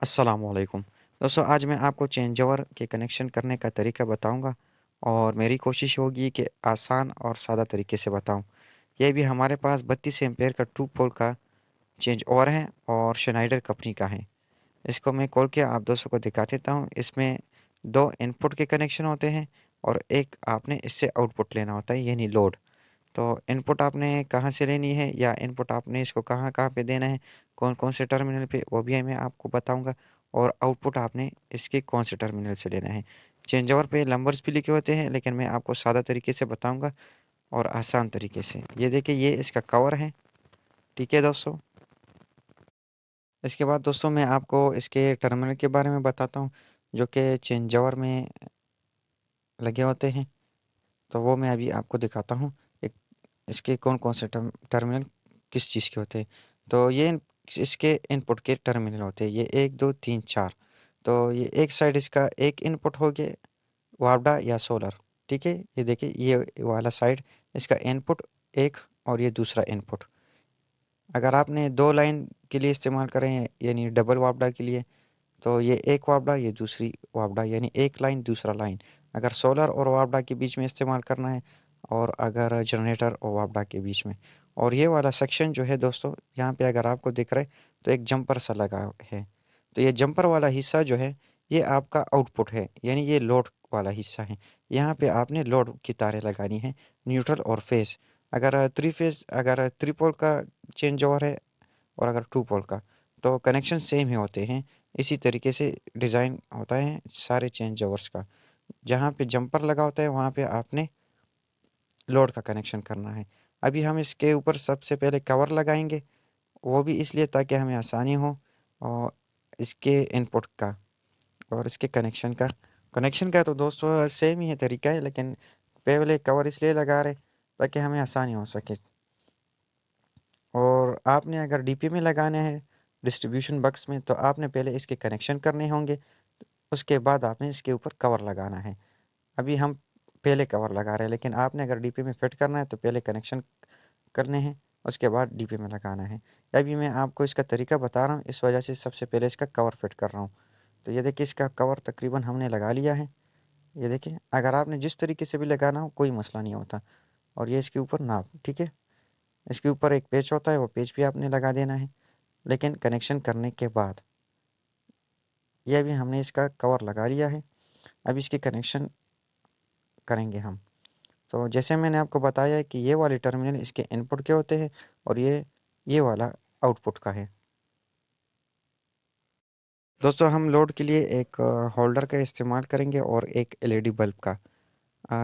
अस्सलामुअलैकुम। दोस्तों आज मैं आपको चेंजओवर के कनेक्शन करने का तरीका बताऊँगा और मेरी कोशिश होगी कि आसान और सादा तरीके से बताऊँ। ये भी हमारे पास 32 एम्पेयर का 2 पोल का चेंजओवर है और श्नाइडर कंपनी का है। इसको मैं खोल के आप दोस्तों को दिखा देता हूँ। इसमें 2 इनपुट के कनेक्शन होते हैं और एक आपने इससे आउटपुट लेना होता है यानी लोड। तो इनपुट आपने कहाँ से लेनी है या इनपुट आपने इसको कहाँ-कहाँ पे देना है, कौन-कौन से टर्मिनल पे, वो भी मैं आपको बताऊँगा और आउटपुट आपने इसके कौन से टर्मिनल से लेना है। चेंजओवर पे नंबर्स भी लिखे होते हैं, लेकिन मैं आपको सादा तरीके से बताऊँगा और आसान तरीके से। ये देखिए, ये इसका कवर है, ठीक है दोस्तों? इसके बाद दोस्तों मैं आपको इसके टर्मिनल के बारे में बताता हूँ, जो कि चेंजओवर में लगे होते हैं। तो वो मैं अभी आपको दिखाता हूँ, एक इसके कौन-कौन से टर्मिनल किस चीज़ के होते हैं। तो ये इसके इनपुट के टर्मिनल होते हैं, ये 1, 2, 3, 4। तो ये एक साइड इसका एक इनपुट हो गया वापडा या सोलर, ठीक है? ये देखिए, ये वाला साइड इसका इनपुट एक और ये दूसरा इनपुट। अगर आपने 2 लाइन के लिए इस्तेमाल कर रहे हैं यानी डबल वापडा के लिए, तो ये एक वापडा, ये दूसरी वापडा यानी एक लाइन, दूसरा लाइन। अगर सोलर और वापडा के बीच में इस्तेमाल करना है और अगर जनरेटर और वापडा के बीच में। और ये वाला सेक्शन जो है दोस्तों, यहाँ पे अगर आपको दिख रहा है, तो एक जंपर सा लगा है। तो ये जंपर वाला हिस्सा जो है, ये आपका आउटपुट है, यानी ये लोड वाला हिस्सा है। यहाँ पे आपने लोड की तारें लगानी है, न्यूट्रल और फेज़। अगर 3 पोल का चेंज ओवर है और अगर 2 पोल का, तो कनेक्शन सेम ही होते हैं। इसी तरीके से डिज़ाइन होता है सारे चेंज ओवर्स का। जहाँ पे जंपर लगा होता है, वहाँ पे आपने लोड का कनेक्शन करना है। अभी हम इसके ऊपर सबसे पहले कवर लगाएँगे, वो भी इसलिए ताकि हमें आसानी हो और इसके इनपुट का और इसके कनेक्शन का। कनेक्शन का तो दोस्तों सेम ही है तरीका है, लेकिन पहले कवर इसलिए लगा रहे ताकि हमें आसानी हो सके। और आपने अगर डीपी में लगाना है, डिस्ट्रीब्यूशन बक्स में, तो आपने पहले इसके कनेक्शन करने होंगे, उसके बाद आपने इसके ऊपर कवर लगाना है। अभी हम पहले कवर लगा रहे हैं, लेकिन आपने अगर डीपी में फिट करना है तो पहले कनेक्शन करने हैं, उसके बाद डीपी में लगाना है। अभी मैं आपको इसका तरीका बता रहा हूँ, इस वजह से सबसे पहले इसका कवर फिट कर रहा हूँ। तो ये देखिए, इसका कवर तकरीबन हमने लगा लिया है। ये देखिए, अगर आपने जिस तरीके से भी लगाना हो कोई मसला नहीं होता। और ये इसके ऊपर नाप, ठीक है? इसके ऊपर एक पेच होता है, वो पेच भी आपने लगा देना है, लेकिन कनेक्शन करने के बाद। ये अभी हमने इसका कवर लगा लिया है, अब इसकी कनेक्शन करेंगे हम। तो जैसे मैंने आपको बताया है कि ये वाले टर्मिनल इसके इनपुट के होते हैं और ये वाला आउटपुट का है। दोस्तों हम लोड के लिए एक होल्डर का इस्तेमाल करेंगे और एक एलईडी बल्ब का।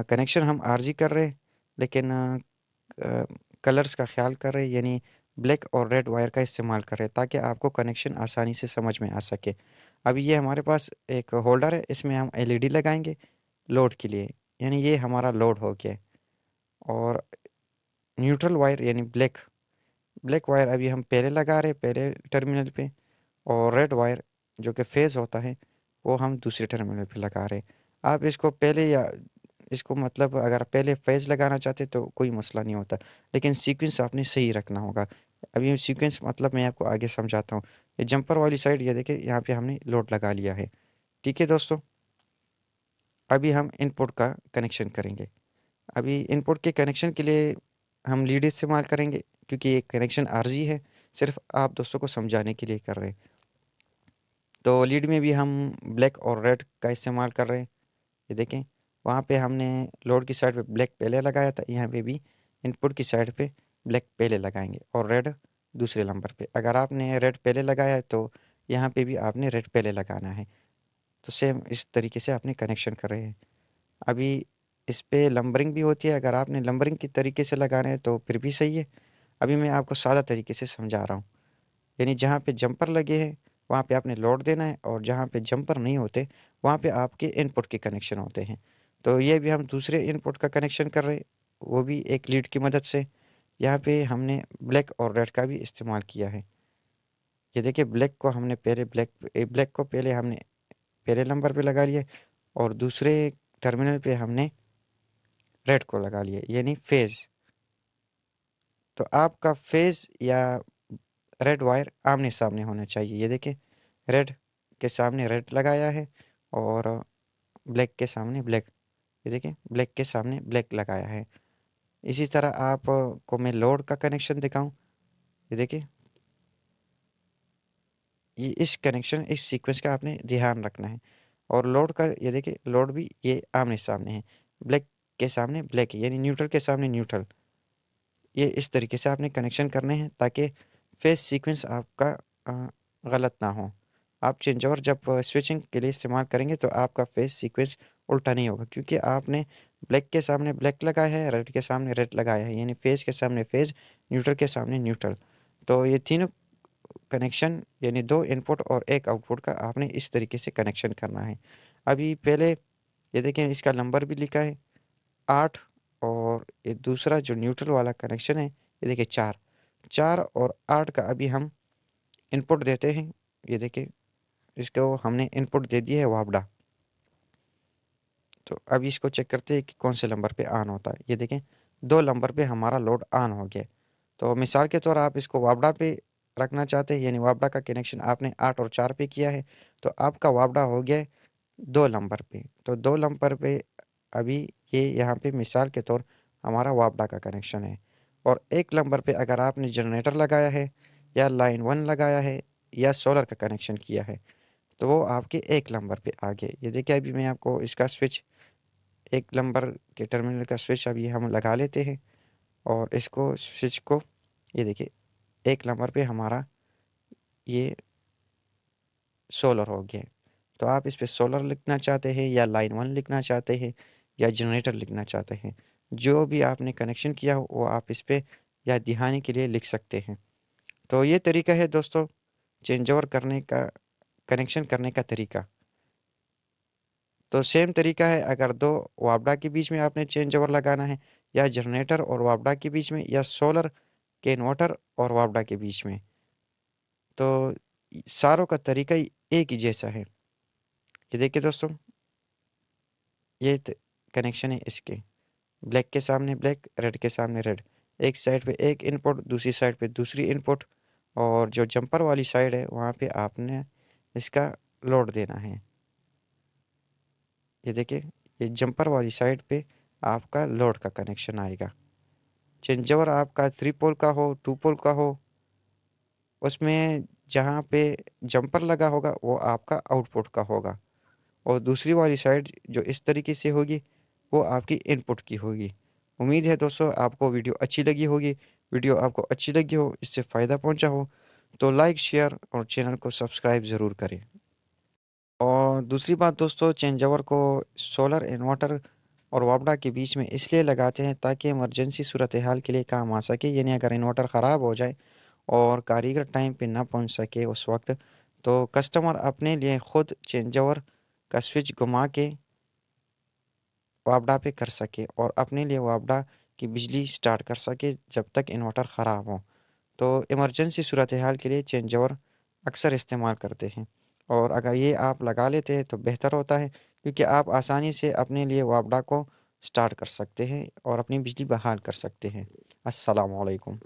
कनेक्शन हम आरजी कर रहे हैं, लेकिन अ, कलर्स का ख़्याल कर रहे हैं, यानी ब्लैक और रेड वायर का इस्तेमाल कर रहे हैं ताकि आपको कनेक्शन आसानी से समझ में आ सके। अभी ये हमारे पास एक होल्डर है, इसमें हम एलईडी लगाएँगे लोड के लिए, यानी ये हमारा लोड हो गया। और न्यूट्रल वायर यानी ब्लैक ब्लैक वायर अभी हम पहले लगा रहे हैं, पहले टर्मिनल पे। और रेड वायर जो कि फेज़ होता है, वो हम दूसरे टर्मिनल पे लगा रहे हैं। आप इसको पहले या इसको मतलब अगर पहले फेज़ लगाना चाहते तो कोई मसला नहीं होता, लेकिन सीक्वेंस आपने सही रखना होगा। अभी सीक्वेंस मतलब मैं आपको आगे समझाता हूँ। ये जंपर वाली साइड, ये देखिए, यहाँ पे हमने लोड लगा लिया है। ठीक है दोस्तों? अभी हम इनपुट का कनेक्शन करेंगे। अभी इनपुट के कनेक्शन के लिए हम लीड इस्तेमाल करेंगे, क्योंकि ये कनेक्शन आरज़ी है, सिर्फ़ आप दोस्तों को समझाने के लिए कर रहे हैं। तो लीड में भी हम ब्लैक और रेड का इस्तेमाल कर रहे हैं। ये देखें, वहाँ पे हमने लोड की साइड पे ब्लैक पहले लगाया था, यहाँ पे भी इनपुट की साइड पे ब्लैक पहले लगाएँगे और रेड दूसरे नंबर पे। अगर आपने रेड पहले लगाया है तो यहाँ पे भी आपने रेड पहले लगाना है। तो सेम इस तरीके से आपने कनेक्शन कर रहे हैं। अभी इस पे लंबरिंग भी होती है, अगर आपने लंबरिंग के तरीके से लगाना है तो फिर भी सही है। अभी मैं आपको सादा तरीके से समझा रहा हूँ। यानी जहाँ पे जंपर लगे हैं, वहाँ पे आपने लोड देना है और जहाँ पे जंपर नहीं होते, वहाँ पे आपके इनपुट के कनेक्शन होते हैं। तो ये भी हम दूसरे इनपुट का कनेक्शन कर रहे हैं, वो भी एक लीड की मदद से। यहाँ पे हमने ब्लैक और रेड का भी इस्तेमाल किया है। ये देखिए, ब्लैक को पहले हमने पहले नंबर पे लगा लिया और दूसरे टर्मिनल पे हमने रेड को लगा लिया, यानी फेज़। तो आपका फेज़ या रेड वायर आमने-सामने होना चाहिए। ये देखिए, रेड के सामने रेड लगाया है और ब्लैक के सामने ब्लैक, ये देखिए ब्लैक के सामने ब्लैक लगाया है। इसी तरह आपको मैं लोड का कनेक्शन दिखाऊँ, ये देखिए, ये इस कनेक्शन इस सीक्वेंस का आपने ध्यान रखना है। और लोड का ये देखिए, लोड भी ये आमने-सामने है। ब्लैक के सामने ब्लैक है, यानी न्यूट्रल के सामने न्यूट्रल। ये इस तरीके से आपने कनेक्शन करने हैं ताकि फेज़ सीक्वेंस आपका अ, गलत ना हो। आप चेंज ओवर जब स्विचिंग के लिए इस्तेमाल करेंगे तो आपका फेज़ सीक्वेंस उल्टा नहीं होगा, क्योंकि आपने ब्लैक के सामने ब्लैक लगाया है, रेड के सामने रेड लगाया है, यानी फेज़ के सामने फेज़, न्यूट्रल के सामने न्यूट्रल। तो ये तीनों कनेक्शन, यानी 2 इनपुट और 1 आउटपुट का आपने इस तरीके से कनेक्शन करना है। अभी पहले ये देखें, इसका नंबर भी लिखा है 8, और ये दूसरा जो न्यूट्रल वाला कनेक्शन है ये देखिए 4। 4 और 8 का अभी हम इनपुट देते हैं। ये देखिए, इसको हमने इनपुट दे दिया है वापडा। तो अभी इसको चेक करते हैं कि कौन से नंबर पे ऑन होता है। ये देखें 2 नंबर पे हमारा लोड ऑन हो गया। तो मिसाल के तौर आप इसको वापडा पे रखना चाहते हैं, यानी वापडा का कनेक्शन आपने 8 और 4 पे किया है, तो आपका वापडा हो गया 2 नंबर पे। तो 2 नंबर पे अभी ये यहाँ पे मिसाल के तौर हमारा वापडा का कनेक्शन है। और 1 नंबर पे अगर आपने जनरेटर लगाया है या लाइन 1 लगाया है या सोलर का कनेक्शन किया है, तो वो आपके 1 नंबर पे आ गए। ये देखिए, अभी मैं आपको इसका स्विच, 1 नंबर के टर्मिनल का स्विच अभी हम लगा लेते हैं और इसको स्विच को, ये देखिए 1 नंबर पे हमारा ये सोलर हो गया। तो आप इस पे सोलर लिखना चाहते हैं या लाइन 1 लिखना चाहते हैं या जनरेटर लिखना चाहते हैं। जो भी आपने कनेक्शन किया हो वो आप इस पे याद दिहाने के लिए लिख सकते हैं। तो ये तरीका है दोस्तों चेंज ओवर करने का, कनेक्शन करने का तरीका। तो सेम तरीका है अगर 2 वापडा के बीच में आपने चेंज ओवर लगाना है, या जनरेटर और वापडा के बीच में, या सोलर के इन्वर्टर और वापडा के बीच में। तो सारों का तरीका ही एक ही जैसा है। ये देखिए दोस्तों, ये कनेक्शन है इसके, ब्लैक के सामने ब्लैक, रेड के सामने रेड। एक साइड पे एक इनपुट, दूसरी साइड पे दूसरी इनपुट, और जो जंपर वाली साइड है वहाँ पे आपने इसका लोड देना है। ये देखिए, ये जंपर वाली साइड पे आपका लोड का कनेक्शन आएगा। चेंजओवर आपका 3 पोल का हो, 2 पोल का हो, उसमें जहाँ पे जंपर लगा होगा वो आपका आउटपुट का होगा, और दूसरी वाली साइड जो इस तरीके से होगी वो आपकी इनपुट की होगी। उम्मीद है दोस्तों आपको वीडियो अच्छी लगी होगी। वीडियो आपको अच्छी लगी हो, इससे फ़ायदा पहुँचा हो, तो लाइक, शेयर और चैनल को सब्सक्राइब ज़रूर करें। और दूसरी बात दोस्तों, चेंज ओवर को सोलर इन्वर्टर और वापडा के बीच में इसलिए लगाते हैं ताकि इमरजेंसी सूरत हाल के लिए काम आ सके, यानी अगर इन्वर्टर ख़राब हो जाए और कारीगर टाइम पे ना पहुंच सके उस वक्त, तो कस्टमर अपने लिए ख़ुद चेंज ओवर का स्विच घुमा के वापडा पे कर सके और अपने लिए वापडा की बिजली स्टार्ट कर सके जब तक इन्वर्टर ख़राब हो। तो इमरजेंसी सूरत हाल के लिए चेंज ओवर अक्सर इस्तेमाल करते हैं, और अगर ये आप लगा लेते हैं तो बेहतर होता है, क्योंकि आप आसानी से अपने लिए वापडा को स्टार्ट कर सकते हैं और अपनी बिजली बहाल कर सकते हैं। अस्सलाम वालेकुम।